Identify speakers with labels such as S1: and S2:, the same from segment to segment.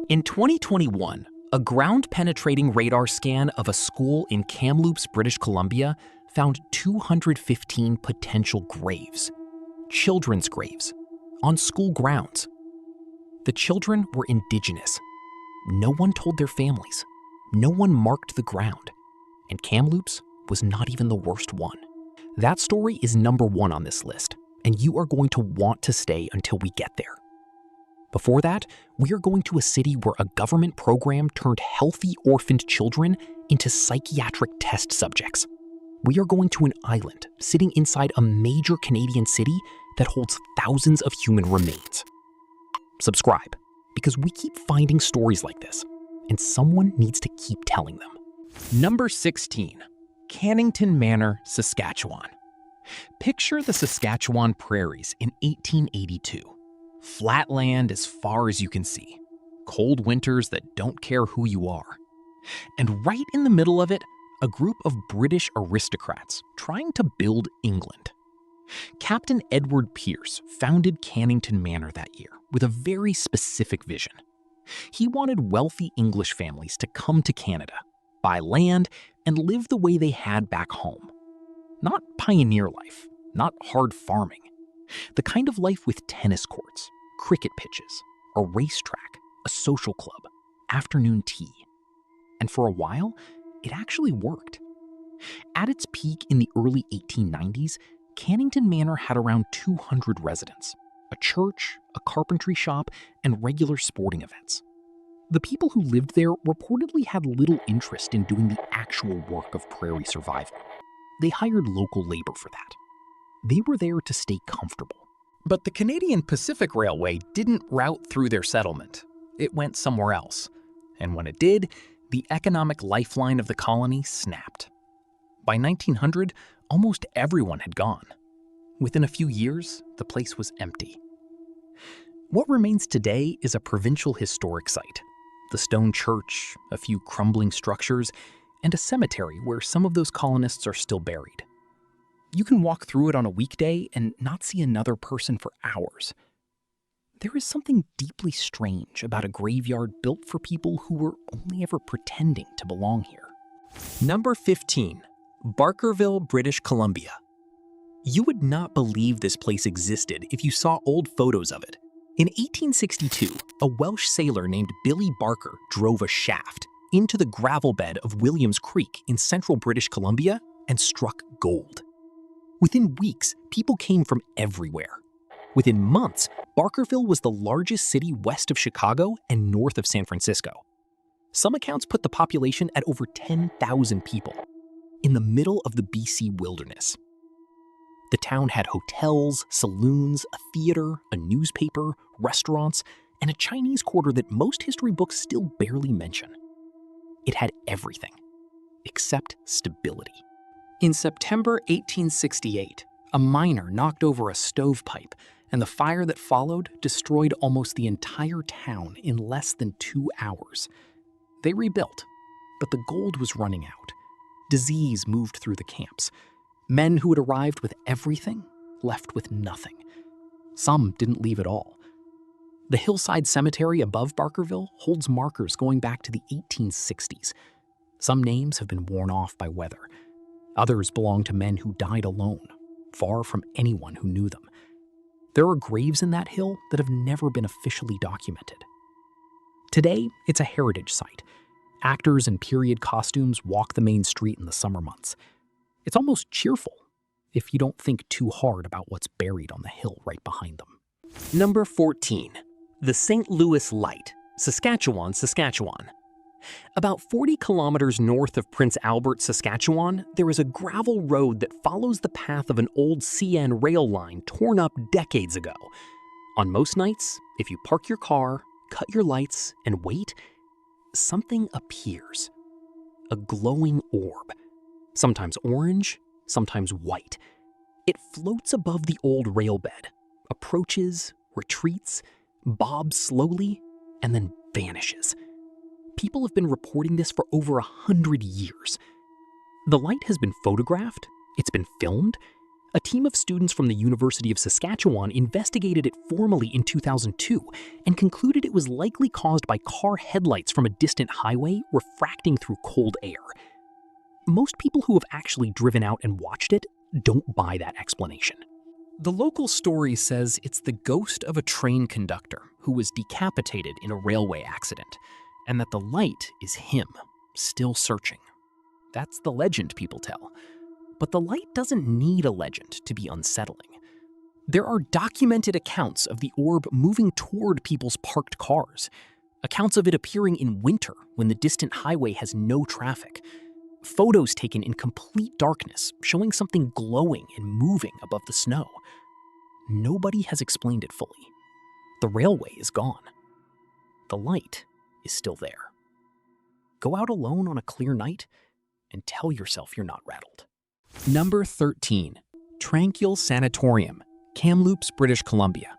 S1: In 2021, a ground-penetrating radar scan of a school in Kamloops, British Columbia found 215 potential graves, children's graves, on school grounds. The children were Indigenous. No one told their families. No one marked the ground. And Kamloops was not even the worst one. That story is number 1 on this list, and you are going to want to stay until we get there. Before that, we are going to a city where a government program turned healthy orphaned children into psychiatric test subjects. We are going to an island sitting inside a major Canadian city that holds thousands of human remains. Subscribe, because we keep finding stories like this, and someone needs to keep telling them. Number 16, CANNINGTON Manor, Saskatchewan. Picture the Saskatchewan Prairies in 1882. Flat land as far as you can see. Cold winters that don't care who you are. And right in the middle of it, a group of British aristocrats trying to build England. Captain Edward Pearce founded CANNINGTON Manor that year with a very specific vision. He wanted wealthy English families to come to Canada, buy land, and live the way they had back home. Not pioneer life, not hard farming. The kind of life with tennis courts, cricket pitches, a racetrack, a social club, afternoon tea. And for a while, it actually worked. At its peak in the early 1890s, CANNINGTON Manor had around 200 residents, a church, a carpentry shop, and regular sporting events. The people who lived there reportedly had little interest in doing the actual work of prairie survival. They hired local labor for that. They were there to stay comfortable. But the Canadian Pacific Railway didn't route through their settlement. It went somewhere else. And when it did, the economic lifeline of the colony snapped. By 1900, almost everyone had gone. Within a few years, the place was empty. What remains today is a provincial historic site. The stone church, a few crumbling structures, and a cemetery where some of those colonists are still buried. You can walk through it on a weekday and not see another person for hours. There is something deeply strange about a graveyard built for people who were only ever pretending to belong here. Number 15, Barkerville, British Columbia. You would not believe this place existed if you saw old photos of it. In 1862, a Welsh sailor named Billy Barker drove a shaft into the gravel bed of Williams Creek in central British Columbia and struck gold. Within weeks, people came from everywhere. Within months, Barkerville was the largest city west of Chicago and north of San Francisco. Some accounts put the population at over 10,000 people, in the middle of the BC wilderness. The town had hotels, saloons, a theater, a newspaper, restaurants, and a Chinese quarter that most history books still barely mention. It had everything, except stability. In September 1868, a miner knocked over a stovepipe, and the fire that followed destroyed almost the entire town in less than 2 hours. They rebuilt, but the gold was running out. Disease moved through the camps. Men who had arrived with everything left with nothing. Some didn't leave at all. The hillside cemetery above Barkerville holds markers going back to the 1860s. Some names have been worn off by weather. Others belong to men who died alone, far from anyone who knew them. There are graves in that hill that have never been officially documented. Today, it's a heritage site. Actors in period costumes walk the main street in the summer months. It's almost cheerful, if you don't think too hard about what's buried on the hill right behind them. Number 14, the St. Louis Light, Saskatchewan, Saskatchewan. About 40 kilometers north of Prince Albert, Saskatchewan, there is a gravel road that follows the path of an old CN rail line torn up decades ago. On most nights, if you park your car, cut your lights, and wait, something appears. A glowing orb, sometimes orange, sometimes white. It floats above the old rail bed, approaches, retreats, bobs slowly, and then vanishes. People have been reporting this for over 100 years. The light has been photographed, it's been filmed. A team of students from the University of Saskatchewan investigated it formally in 2002 and concluded it was likely caused by car headlights from a distant highway refracting through cold air. Most people who have actually driven out and watched it don't buy that explanation. The local story says it's the ghost of a train conductor who was decapitated in a railway accident, and that the light is him, still searching. That's the legend people tell. But the light doesn't need a legend to be unsettling. There are documented accounts of the orb moving toward people's parked cars, accounts of it appearing in winter when the distant highway has no traffic, photos taken in complete darkness showing something glowing and moving above the snow. Nobody has explained it fully. The railway is gone. The light is still there. Go out alone on a clear night and tell yourself you're not rattled. Number 13. TRANQUILLE Sanatorium, Kamloops, British Columbia.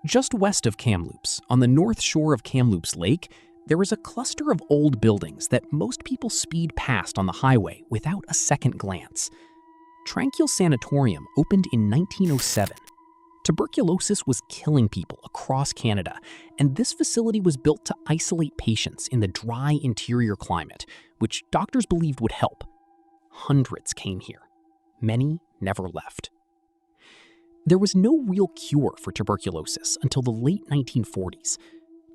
S1: Just west of Kamloops, on the north shore of Kamloops Lake, there is a cluster of old buildings that most people speed past on the highway without a second glance. TRANQUILLE Sanatorium opened in 1907. Tuberculosis was killing people across Canada, and this facility was built to isolate patients in the dry interior climate, which doctors believed would help. Hundreds came here. Many never left. There was no real cure for tuberculosis until the late 1940s.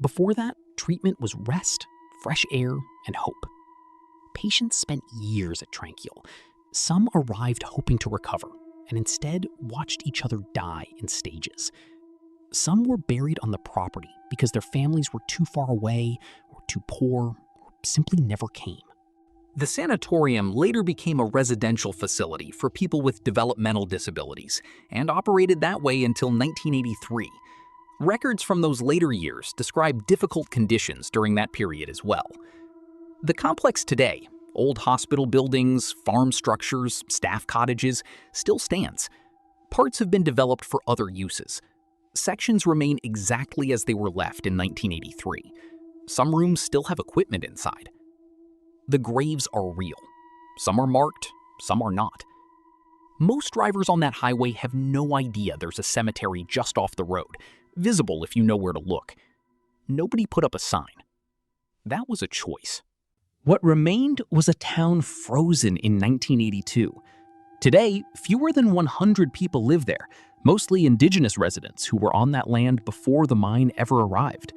S1: Before that, treatment was rest, fresh air, and hope. Patients spent years at TRANQUILLE. Some arrived hoping to recover, and instead watched each other die in stages. Some were buried on the property because their families were too far away, or too poor, or simply never came. The sanatorium later became a residential facility for people with developmental disabilities, and operated that way until 1983. Records from those later years describe difficult conditions during that period as well. The complex today, old hospital buildings, farm structures, staff cottages, still stands. Parts have been developed for other uses. Sections remain exactly as they were left in 1983. Some rooms still have equipment inside. The graves are real. Some are marked, some are not. Most drivers on that highway have no idea there's a cemetery just off the road, visible if you know where to look. Nobody put up a sign. That was a choice. What remained was a town frozen in 1982. Today, fewer than 100 people live there, mostly Indigenous residents who were on that land before the mine ever arrived.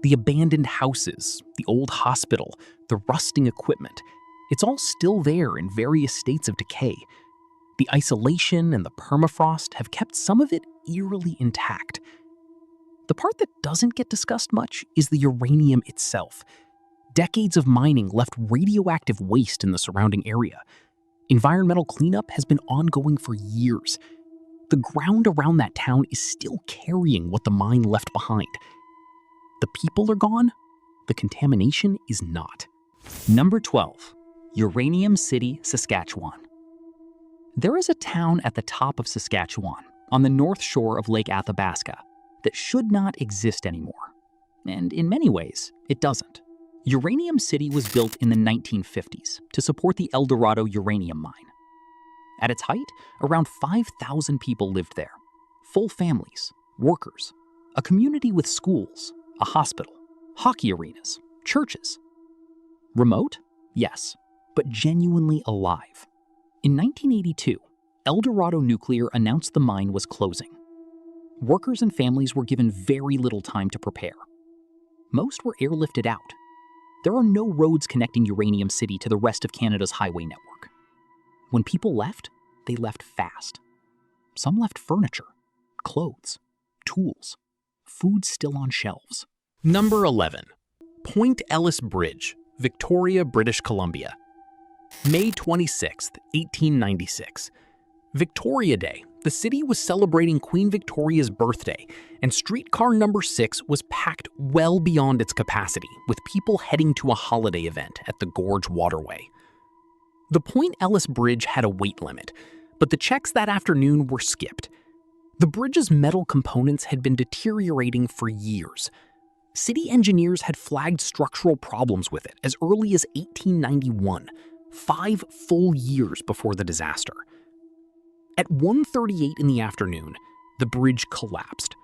S1: The abandoned houses, the old hospital, the rusting equipment, it's all still there in various states of decay. The isolation and the permafrost have kept some of it eerily intact. The part that doesn't get discussed much is the uranium itself. Decades of mining left radioactive waste in the surrounding area. Environmental cleanup has been ongoing for years. The ground around that town is still carrying what the mine left behind. The people are gone, the contamination is not. Number 12. Uranium City, Saskatchewan. There is a town at the top of Saskatchewan, on the north shore of Lake Athabasca, that should not exist anymore. And in many ways, it doesn't. Uranium City was built in the 1950s to support the El Dorado uranium mine. At its height, around 5,000 people lived there. Full families, workers, a community with schools, a hospital, hockey arenas, churches. Remote? Yes, but genuinely alive. In 1982, El Dorado Nuclear announced the mine was closing. Workers and families were given very little time to prepare. Most were airlifted out. There are no roads connecting Uranium City to the rest of Canada's highway network. When people left, they left fast. Some left furniture, clothes, tools, food still on shelves. Number 11. Point Ellis Bridge, Victoria, British Columbia. May 26, 1896. Victoria Day. The city was celebrating Queen Victoria's birthday, and streetcar number 6 was packed well beyond its capacity, with people heading to a holiday event at the Gorge Waterway. The Point Ellis Bridge had a weight limit, but the checks that afternoon were skipped. The bridge's metal components had been deteriorating for years. City engineers had flagged structural problems with it as early as 1891, 5 full years before the disaster. At 1:38 in the afternoon, the bridge collapsed.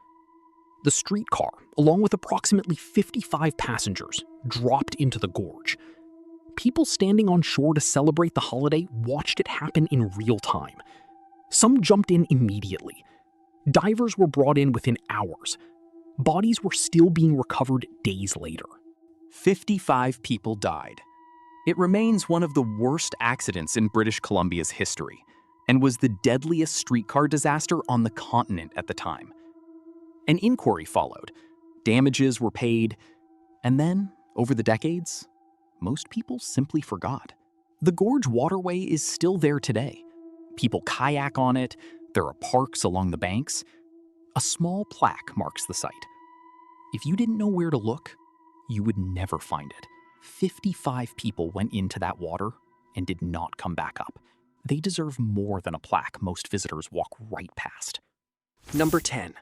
S1: The streetcar, along with approximately 55 passengers, dropped into the gorge. People standing on shore to celebrate the holiday watched it happen in real time. Some jumped in immediately. Divers were brought in within hours. Bodies were still being recovered days later.
S2: 55 people died. It remains one of the worst accidents in British Columbia's history and was the deadliest streetcar disaster on the continent at the time. An inquiry followed. Damages were paid. And then, over the decades, most people simply forgot. The gorge waterway is still there today. People kayak on it. There are parks along the banks. A small plaque marks the site. If you didn't know where to look, you would never find it. 55 people went into that water and did not come back up. They deserve more than a plaque most visitors walk right past.
S1: Number 10.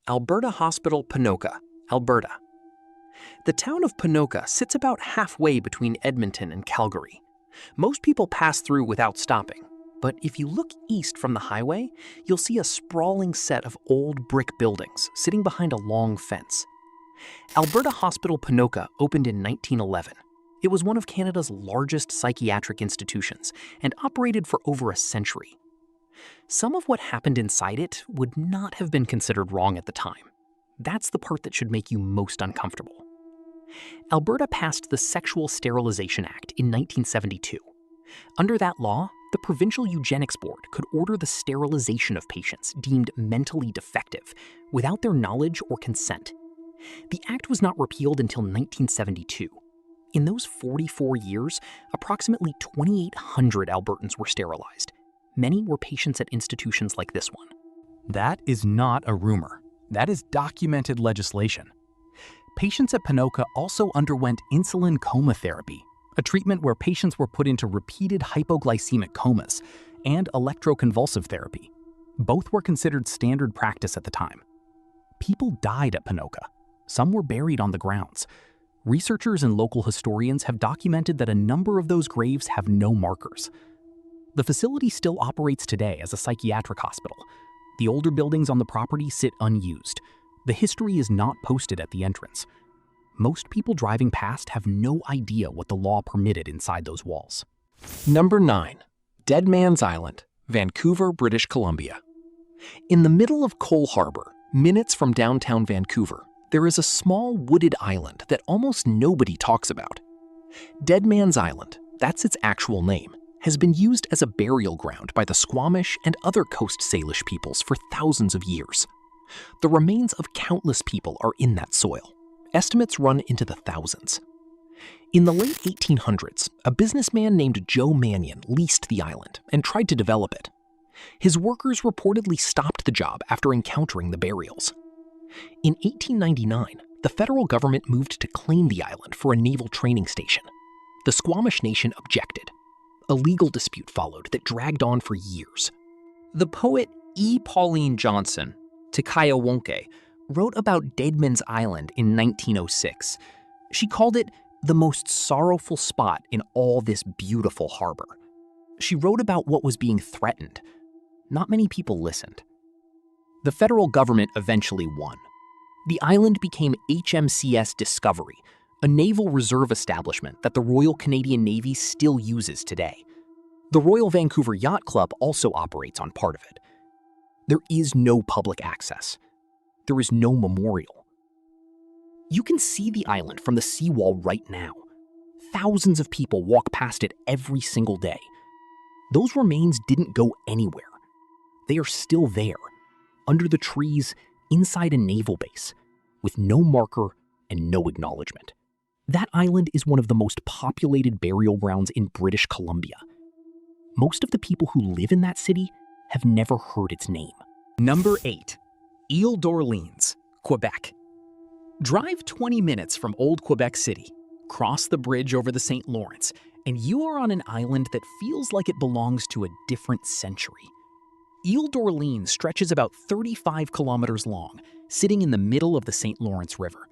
S1: Alberta Hospital, PONOKA, Alberta. The town of PONOKA sits about halfway between Edmonton and Calgary. Most people pass through without stopping, but if you look east from the highway, you'll see a sprawling set of old brick buildings sitting behind a long fence. Alberta Hospital PONOKA opened in 1911. It was one of Canada's largest psychiatric institutions and operated for over a century. Some of what happened inside it would not have been considered wrong at the time. That's the part that should make you most uncomfortable. Alberta passed the Sexual Sterilization Act in 1972. Under that law, the Provincial Eugenics Board could order the sterilization of patients deemed mentally defective without their knowledge or consent. The act was not repealed until 1972. In those 44 years, approximately 2,800 Albertans were sterilized. Many were patients at institutions like this one.
S2: That is not a rumor. That is documented legislation. Patients at PONOKA also underwent insulin coma therapy, a treatment where patients were put into repeated hypoglycemic comas, and electroconvulsive therapy. Both were considered standard practice at the time. People died at PONOKA. Some were buried on the grounds. Researchers and local historians have documented that a number of those graves have no markers. The facility still operates today as a psychiatric hospital. The older buildings on the property sit unused. The history is not posted at the entrance. Most people driving past have no idea what the law permitted inside those walls.
S1: Number 9. DEADMAN'S Island, Vancouver, British Columbia. In the middle of Cole Harbour, minutes from downtown Vancouver, there is a small wooded island that almost nobody talks about. DEADMAN'S Island, that's its actual name, has been used as a burial ground by the Squamish and other Coast Salish peoples for thousands of years. The remains of countless people are in that soil. Estimates run into the thousands. In the late 1800s, a businessman named Joe Mannion leased the island and tried to develop it. His workers reportedly stopped the job after encountering the burials. In 1899, the federal government moved to claim the island for a naval training station. The Squamish Nation objected. A legal dispute followed that dragged on for years. The poet E. Pauline Johnson, Tikayawonke, wrote about DEADMAN'S Island in 1906. She called it the most sorrowful spot in all this beautiful harbor. She wrote about what was being threatened. Not many people listened. The federal government eventually won. The island became HMCS Discovery, a naval reserve establishment that the Royal Canadian Navy still uses today. The Royal Vancouver Yacht Club also operates on part of it. There is no public access. There is no memorial. You can see the island from the seawall right now. Thousands of people walk past it every single day. Those remains didn't go anywhere. They are still there, under the trees, inside a naval base, with no marker and no acknowledgement. That island is one of the most populated burial grounds in British Columbia. Most of the people who live in that city have never heard its name.
S2: Number 8. Ile d'Orleans, Quebec. Drive 20 minutes from Old Quebec City, cross the bridge over the St. Lawrence, and you are on an island that feels like it belongs to a different century. Ile d'Orleans stretches about 35 kilometers long, sitting in the middle of the St. Lawrence River.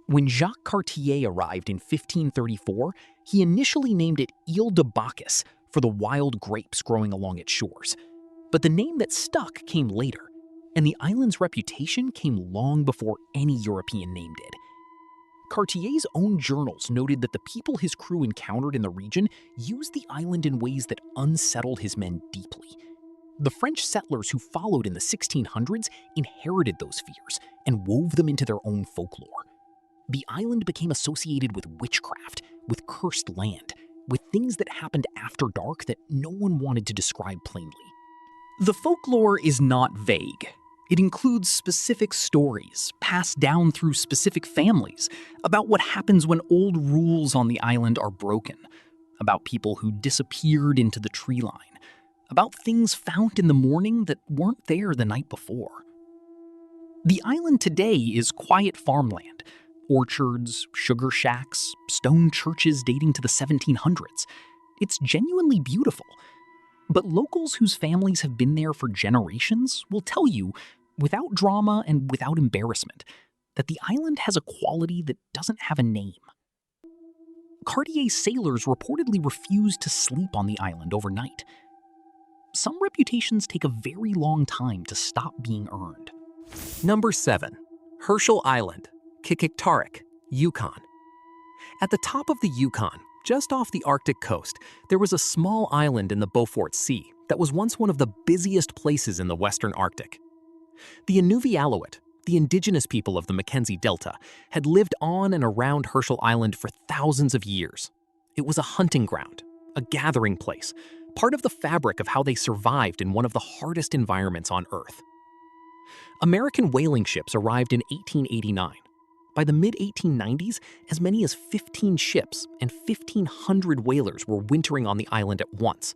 S2: When Jacques Cartier arrived in 1534, he initially named it Ile de Bacchus for the wild grapes growing along its shores.
S1: But the name that stuck came later, and the island's reputation came long before any European name did. Cartier's own journals noted that the people his crew encountered in the region used the island in ways that unsettled his men deeply. The French settlers who followed in the 1600s inherited those fears and wove them into their own folklore. The island became associated with witchcraft, with cursed land, with things that happened after dark that no one wanted to describe plainly. The folklore is not vague. It includes specific stories, passed down through specific families, about what happens when old rules on the island are broken, about people who disappeared into the tree line, about things found in the morning that weren't there the night before. The island today is quiet farmland, orchards, sugar shacks, stone churches dating to the 1700s. It's genuinely beautiful. But locals whose families have been there for generations will tell you, without drama and without embarrassment, that the island has a quality that doesn't have a name. Cartier's sailors reportedly refused to sleep on the island overnight. Some reputations take a very long time to stop being earned.
S2: Number 7. HERSCHEL Island, QUIKIQTARUK, Yukon. At the top of the Yukon, just off the Arctic coast, there was a small island in the Beaufort Sea that was once one of the busiest places in the Western Arctic. The NUNAVUT, the indigenous people of the Mackenzie Delta, had lived on and around HERSCHEL Island for thousands of years. It was a hunting ground, a gathering place, part of the fabric of how they survived in one of the hardest environments on Earth. American whaling ships arrived in 1889. By the mid-1890s, as many as 15 ships and 1,500 whalers were wintering on the island at once.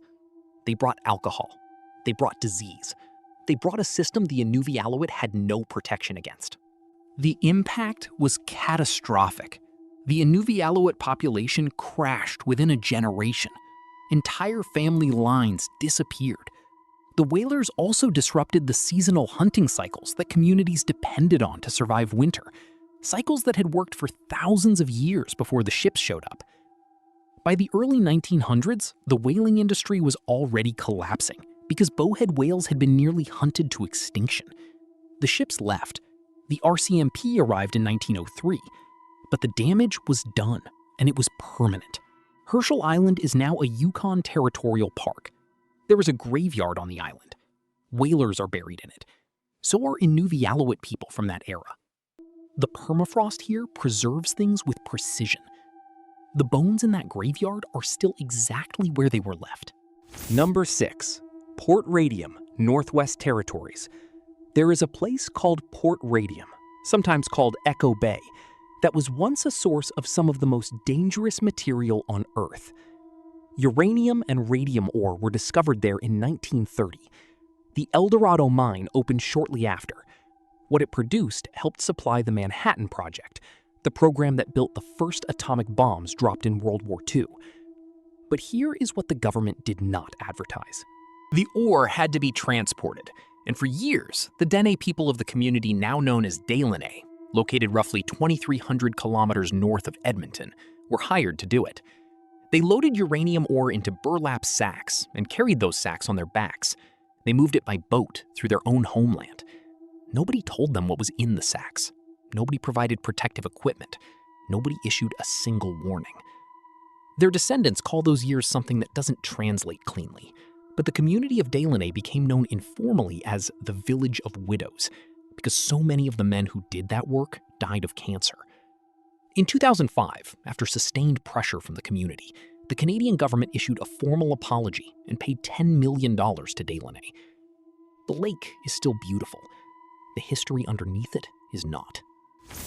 S2: They brought alcohol. They brought disease. They brought a system the NUNAVUT had no protection against. The impact was catastrophic. The NUNAVUT population crashed within a generation. Entire family lines disappeared. The whalers also disrupted the seasonal hunting cycles that communities depended on to survive winter, cycles that had worked for thousands of years before the ships showed up. By the early 1900s, the whaling industry was already collapsing because bowhead whales had been nearly hunted to extinction. The ships left. The RCMP arrived in 1903, but the damage was done, and it was permanent. HERSCHEL Island is now a Yukon territorial park. There is a graveyard on the island. Whalers are buried in it. So are NUNAVUT people from that era. The permafrost here preserves things with precision. The bones in that graveyard are still exactly where they were left.
S1: Number 6. Port Radium, Northwest Territories. There is a place called Port Radium, sometimes called Echo Bay, that was once a source of some of the most dangerous material on Earth. Uranium and radium ore were discovered there in 1930. The El Dorado mine opened shortly after. What it produced helped supply the Manhattan Project, the program that built the first atomic bombs dropped in World War II. But here is what the government did not advertise. The ore had to be transported, and for years, the Dene people of the community now known as Delaunay, located roughly 2,300 kilometers north of Edmonton, were hired to do it. They loaded uranium ore into burlap sacks and carried those sacks on their backs. They moved it by boat through their own homeland. Nobody told them what was in the sacks. Nobody provided protective equipment. Nobody issued a single warning. Their descendants call those years something that doesn't translate cleanly, but the community of Delaunay became known informally as the Village of Widows, because so many of the men who did that work died of cancer. In 2005, after sustained pressure from the community, the Canadian government issued a formal apology and paid $10 million to Delaunay. The lake is still beautiful. The history underneath it is not.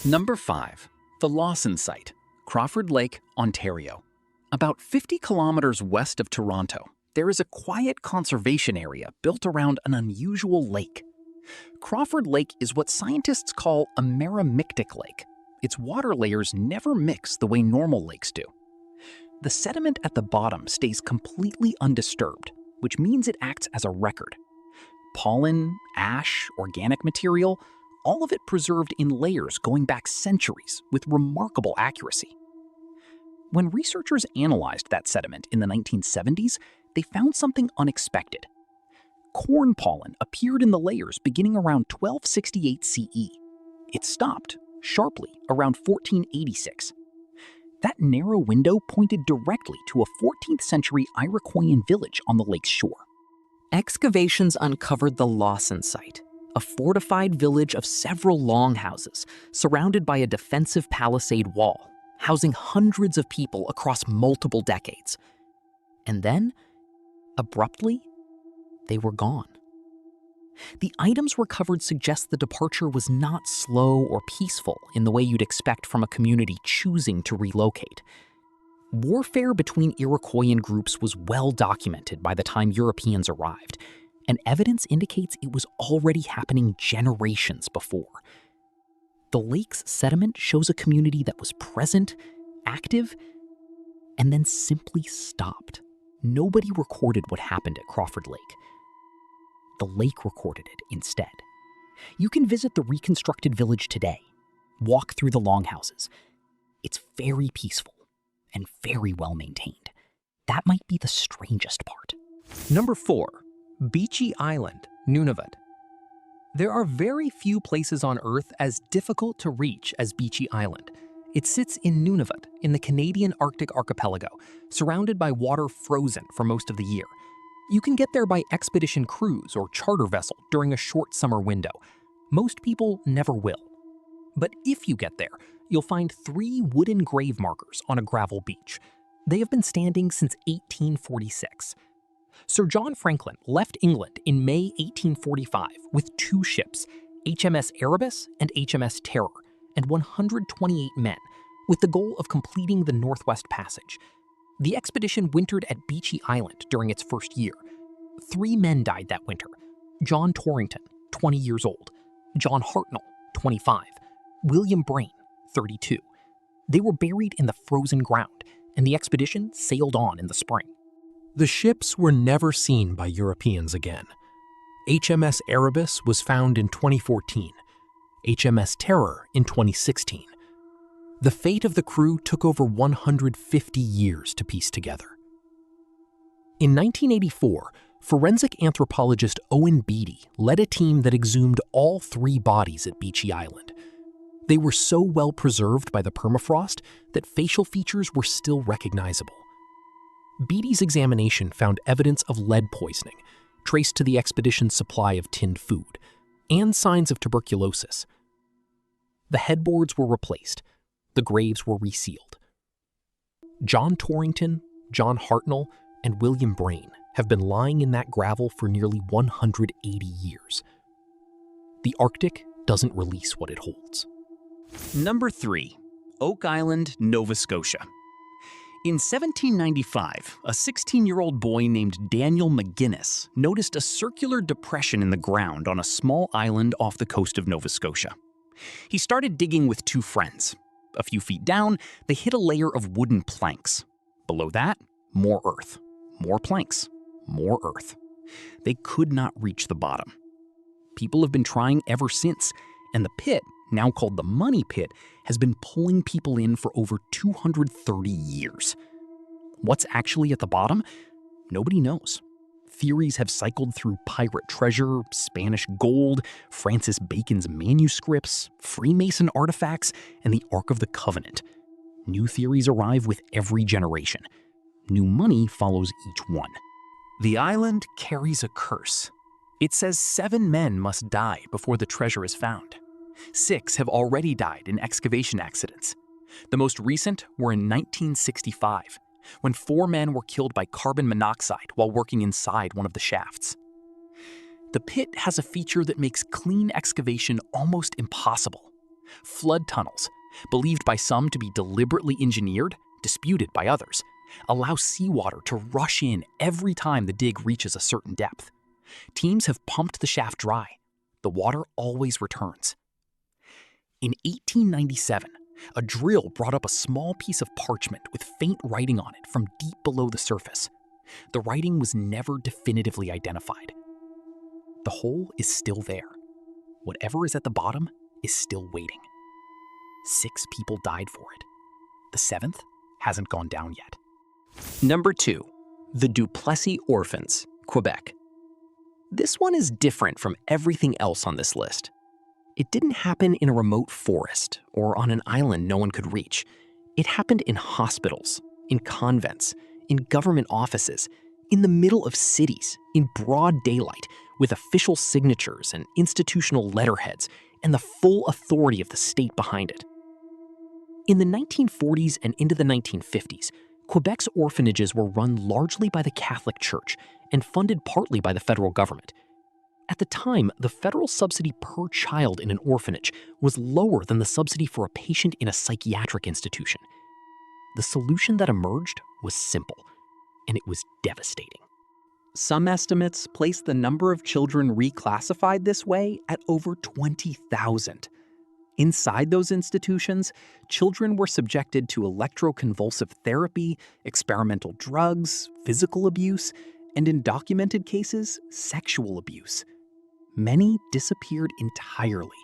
S1: Number 5. The Lawson Site, Crawford Lake, Ontario. About 50 kilometers west of Toronto, there is a quiet conservation area built around an unusual lake. Crawford Lake is what scientists call a meromictic lake. Its water layers never mix the way normal lakes do. The sediment at the bottom stays completely undisturbed, which means it acts as a record. Pollen, ash, organic material, all of it preserved in layers going back centuries with remarkable accuracy. When researchers analyzed that sediment in the 1970s, they found something unexpected.
S2: corn pollen appeared in the layers beginning around 1268 CE. It stopped sharply around 1486. That narrow window pointed directly to a 14th century Iroquoian village on the lake's shore.
S1: Excavations uncovered the LAWSON site, a fortified village of several longhouses surrounded by a defensive palisade wall, housing hundreds of people across multiple decades. And then, abruptly, they were gone. The items recovered suggest the departure was not slow or peaceful in the way you'd expect from a community choosing to relocate. Warfare between Iroquoian groups was well documented by the time Europeans arrived, and evidence indicates it was already happening generations before. The lake's sediment shows a community that was present, active, and then simply stopped. Nobody recorded what happened at Crawford Lake. The lake recorded it instead. You can visit the reconstructed village today, walk through the longhouses. It's very peaceful and very well maintained. That might be the strangest part.
S2: Number 4. Beechy Island, Nunavut. There are very few places on Earth as difficult to reach as Beechy Island. It sits in Nunavut, in the Canadian Arctic archipelago, surrounded by water frozen for most of the year. You can get there by expedition cruise or charter vessel during a short summer window. Most people never will. But if you get there, you'll find 3 wooden grave markers on a gravel beach. They have been standing since 1846. Sir John Franklin left England in May 1845 with 2 ships, HMS Erebus and HMS Terror, and 128 men, with the goal of completing the Northwest Passage. The expedition wintered at Beechy Island during its first year. 3 men died that winter: John Torrington, 20 years old, John Hartnell, 25, William Brain, 32. They were buried in the frozen ground, and the expedition sailed on in the spring.
S3: The ships were never seen by Europeans again. HMS Erebus was found in 2014, HMS Terror in 2016. The fate of the crew took over 150 years to piece together. In 1984, forensic anthropologist Owen Beatty led a team that exhumed all 3 bodies at Beechy Island. They were so well preserved by the permafrost that facial features were still recognizable. Beatty's examination found evidence of lead poisoning, traced to the expedition's supply of tinned food, and signs of tuberculosis. The headboards were replaced. The graves were resealed. John Torrington, John Hartnell, and William Brain have been lying in that gravel for nearly 180 years. The Arctic doesn't release what it holds.
S2: Number 3. Oak Island, Nova Scotia. In 1795, a 16-year-old boy named Daniel McGuinness noticed a circular depression in the ground on a small island off the coast of Nova Scotia. He started digging with 2 friends. A few feet down, they hit a layer of wooden planks. Below that, more earth, more planks, more earth. They could not reach the bottom. People have been trying ever since, and the pit, now called the Money Pit, has been pulling people in for over 230 years. What's actually at the bottom? Nobody knows. Theories have cycled through pirate treasure, Spanish gold, Francis Bacon's manuscripts, Freemason artifacts, and the Ark of the Covenant. New theories arrive with every generation. New money follows each one. The island carries a curse. It says 7 men must die before the treasure is found. 6 have already died in excavation accidents. The most recent were in 1965, when 4 men were killed by carbon monoxide while working inside one of the shafts. The pit has a feature that makes clean excavation almost impossible. Flood tunnels, believed by some to be deliberately engineered, disputed by others, allow seawater to rush in every time the dig reaches a certain depth. Teams have pumped the shaft dry. The water always returns. In 1897, a drill brought up a small piece of parchment with faint writing on it from deep below the surface. The writing was never definitively identified. The hole is still there. Whatever is at the bottom is still waiting. 6 people died for it. The 7th hasn't gone down yet.
S1: Number 2. The DUPLESSIS Orphans, Quebec. This one is different from everything else on this list. It didn't happen in a remote forest or on an island no one could reach. It happened in hospitals, in convents, in government offices, in the middle of cities, in broad daylight, with official signatures and institutional letterheads and the full authority of the state behind it. In the 1940s and into the 1950s, Quebec's orphanages were run largely by the Catholic Church and funded partly by the federal government. At the time, the federal subsidy per child in an orphanage was lower than the subsidy for a patient in a psychiatric institution. The solution that emerged was simple, and it was devastating. Some estimates place the number of children reclassified this way at over 20,000. Inside those institutions, children were subjected to electroconvulsive therapy, experimental drugs, physical abuse, and in documented cases, sexual abuse. Many disappeared entirely.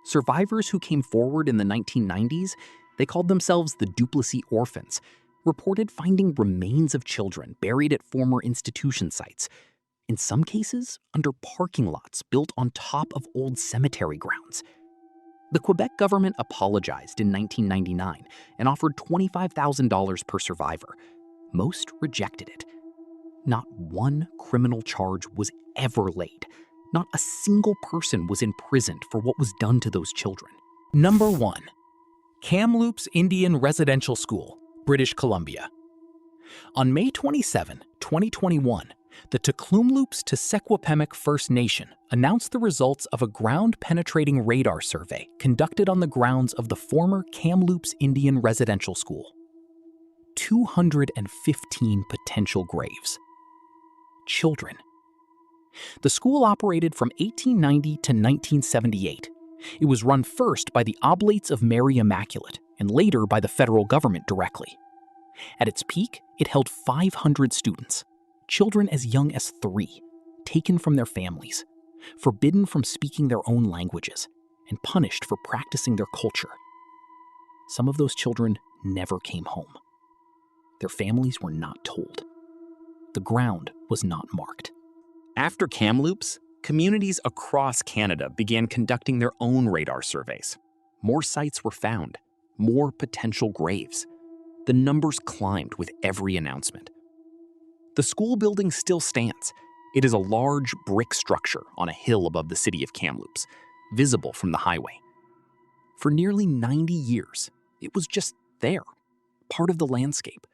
S1: Survivors who came forward in the 1990s, they called themselves the DUPLESSIS orphans, reported finding remains of children buried at former institution sites, in some cases under parking lots built on top of old cemetery grounds. The Quebec government apologized in 1999 and offered $25,000 per survivor. Most rejected it. Not one criminal charge was ever laid. Not a single person was imprisoned for what was done to those children.
S2: Number 1. Kamloops Indian Residential School, British Columbia. On May 27, 2021, the Kamloops Secwepemc First Nation announced the results of a ground-penetrating radar survey conducted on the grounds of the former Kamloops Indian Residential School. 215 potential graves. Children. The school operated from 1890 to 1978. It was run first by the Oblates of Mary Immaculate and later by the federal government directly. At its peak, it held 500 students. Children as young as 3, taken from their families, forbidden from speaking their own languages, and punished for practicing their culture. Some of those children never came home. Their families were not told. The ground was not marked.
S1: After Kamloops, communities across Canada began conducting their own radar surveys. More sites were found, more potential graves. The numbers climbed with every announcement. The school building still stands. It is a large brick structure on a hill above the city of Kamloops, visible from the highway. For nearly 90 years, it was just there, part of the landscape,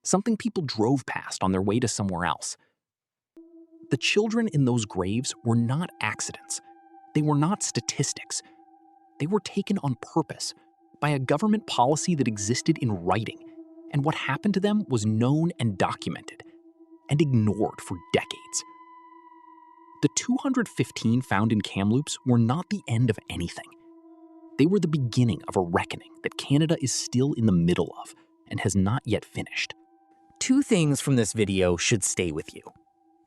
S1: something people drove past on their way to somewhere else. The children in those graves were not accidents. They were not statistics. They were taken on purpose by a government policy that existed in writing, and what happened to them was known and documented, and ignored for decades. The 215 found in Kamloops were not the end of anything. They were the beginning of a reckoning that Canada is still in the middle of and has not yet finished.
S2: 2 things from this video should stay with you.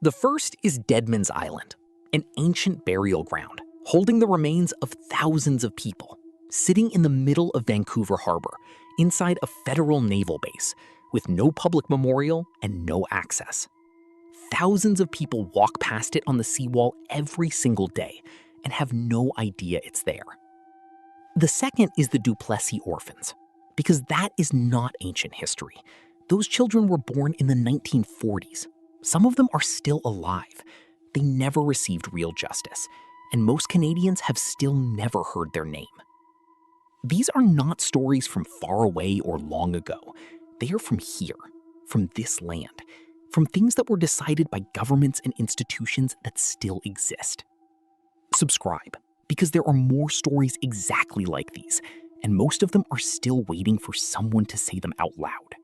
S2: The first is DEADMAN'S Island, an ancient burial ground holding the remains of thousands of people, sitting in the middle of Vancouver Harbor, inside a federal naval base, with no public memorial and no access. Thousands of people walk past it on the seawall every single day and have no idea it's there. The second is the DUPLESSIS orphans, because that is not ancient history. Those children were born in the 1940s. Some of them are still alive. They never received real justice, and most Canadians have still never heard their name. These are not stories from far away or long ago. They are from here, from this land, from things that were decided by governments and institutions that still exist. Subscribe, because there are more stories exactly like these, and most of them are still waiting for someone to say them out loud.